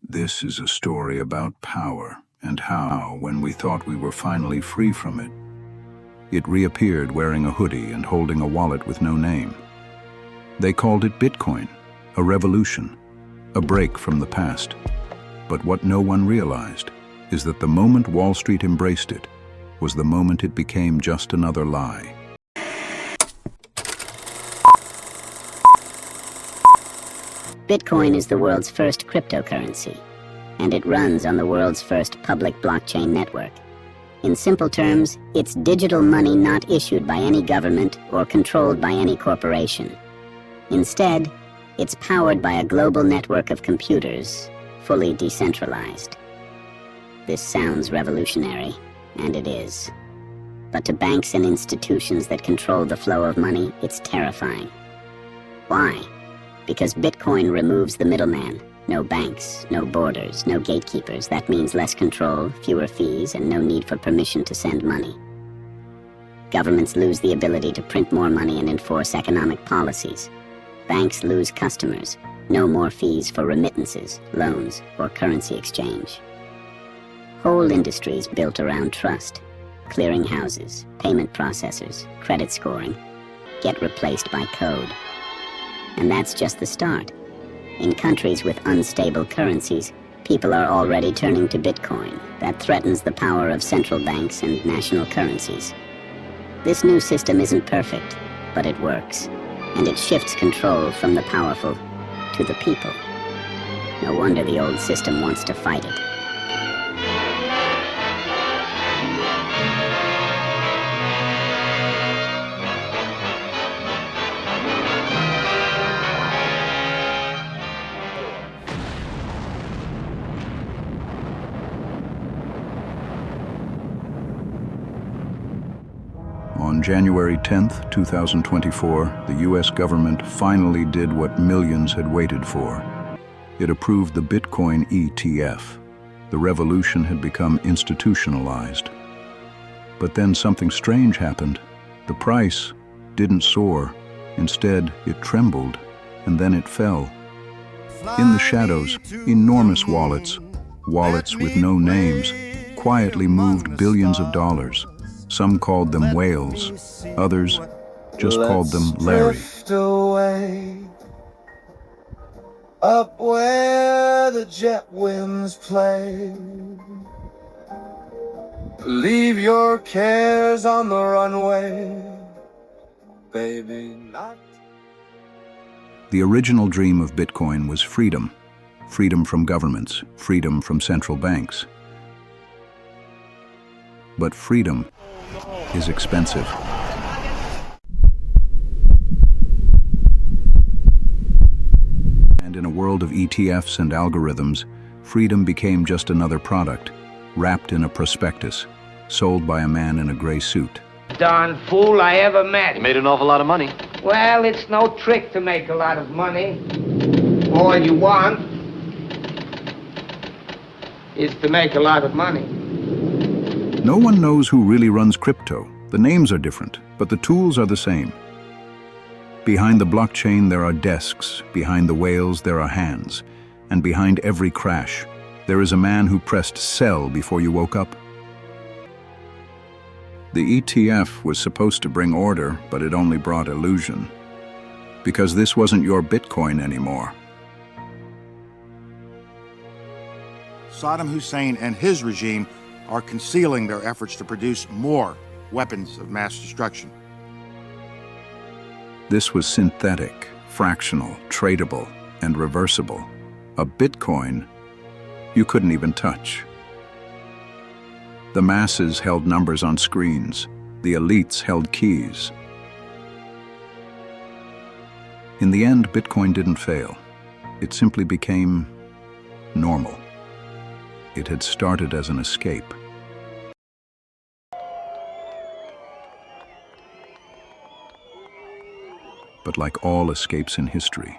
This is a story about power and how, when we thought we were finally free from it, it reappeared wearing a hoodie and holding a wallet with no name. They called it Bitcoin, a revolution, a break from the past. But what no one realized is that the moment Wall Street embraced it was the moment it became just another lie. Bitcoin is the world's first cryptocurrency, and it runs on the world's first public blockchain network. In simple terms, it's digital money not issued by any government or controlled by any corporation. Instead, it's powered by a global network of computers, fully decentralized. This sounds revolutionary, and it is. But to banks and institutions that control the flow of money, it's terrifying. Why? Because Bitcoin removes the middleman. No banks, no borders, no gatekeepers. That means less control, fewer fees, and no need for permission to send money. Governments lose the ability to print more money and enforce economic policies. Banks lose customers. No more fees for remittances, loans, or currency exchange. Whole industries built around trust, clearinghouses, payment processors, credit scoring, get replaced by code. And that's just the start. In countries with unstable currencies, people are already turning to Bitcoin. That threatens the power of central banks and national currencies. This new system isn't perfect, but it works. And it shifts control from the powerful to the people. No wonder the old system wants to fight it. On January 10th, 2024, the U.S. government finally did what millions had waited for. It approved the Bitcoin ETF. The revolution had become institutionalized. But then something strange happened. The price didn't soar. Instead, it trembled, and then it fell. In the shadows, enormous wallets with no names, quietly moved billions of dollars. Some called them whales, others just called them Larry. Drift away, up where the jet winds play. Leave your cares on the runway, baby, not. The original dream of Bitcoin was freedom. Freedom from governments, freedom from central banks. But freedom is expensive. And in a world of ETFs and algorithms, freedom became just another product, wrapped in a prospectus, sold by a man in a gray suit. Darn fool I ever met. You made an awful lot of money. Well, it's no trick to make a lot of money. All you want is to make a lot of money. No one knows who really runs crypto. The names are different, but the tools are the same. Behind the blockchain there are desks, behind the whales there are hands, and behind every crash there is a man who pressed sell before you woke up. The ETF was supposed to bring order, but it only brought illusion. Because this wasn't your Bitcoin anymore. Saddam Hussein and his regime are concealing their efforts to produce more weapons of mass destruction. This was synthetic, fractional, tradable, and reversible. A Bitcoin you couldn't even touch. The masses held numbers on screens. The elites held keys. In the end, Bitcoin didn't fail. It simply became normal. It had started as an escape. But like all escapes in history,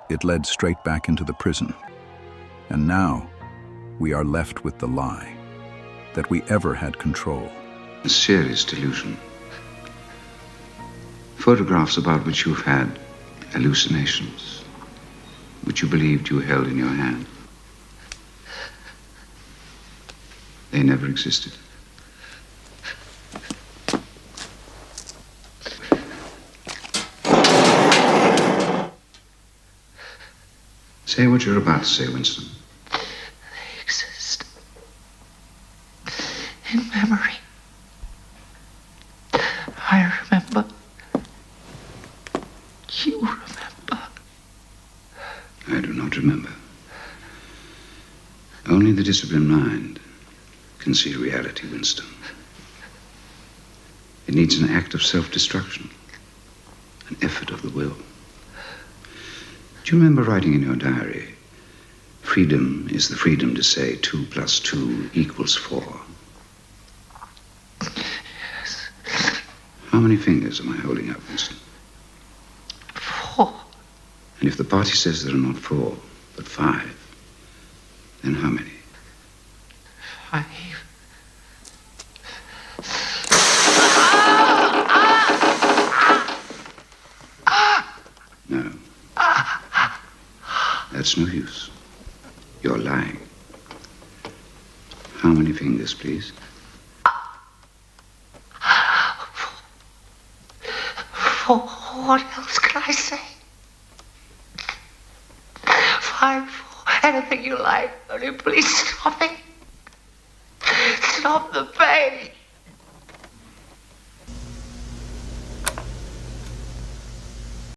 it led straight back into the prison. And now, we are left with the lie that we ever had control. A serious delusion. Photographs about which you've had hallucinations, which you believed you held in your hand. They never existed. Say what you're about to say, Winston. They exist in memory. I remember. You remember. I do not remember. Only the disciplined mind can see reality, Winston. It needs an act of self-destruction, an effort of the will. Do you remember writing in your diary, freedom is the freedom to say 2 + 2 = 4? Yes. How many fingers am I holding up, Winston? 4. And if the party says there are not 4, but 5, then how many? 5. No. That's no use. You're lying. How many fingers, please? 4. What else can I say? 5, 4. Anything you like. Only please stop it. Stop the pain.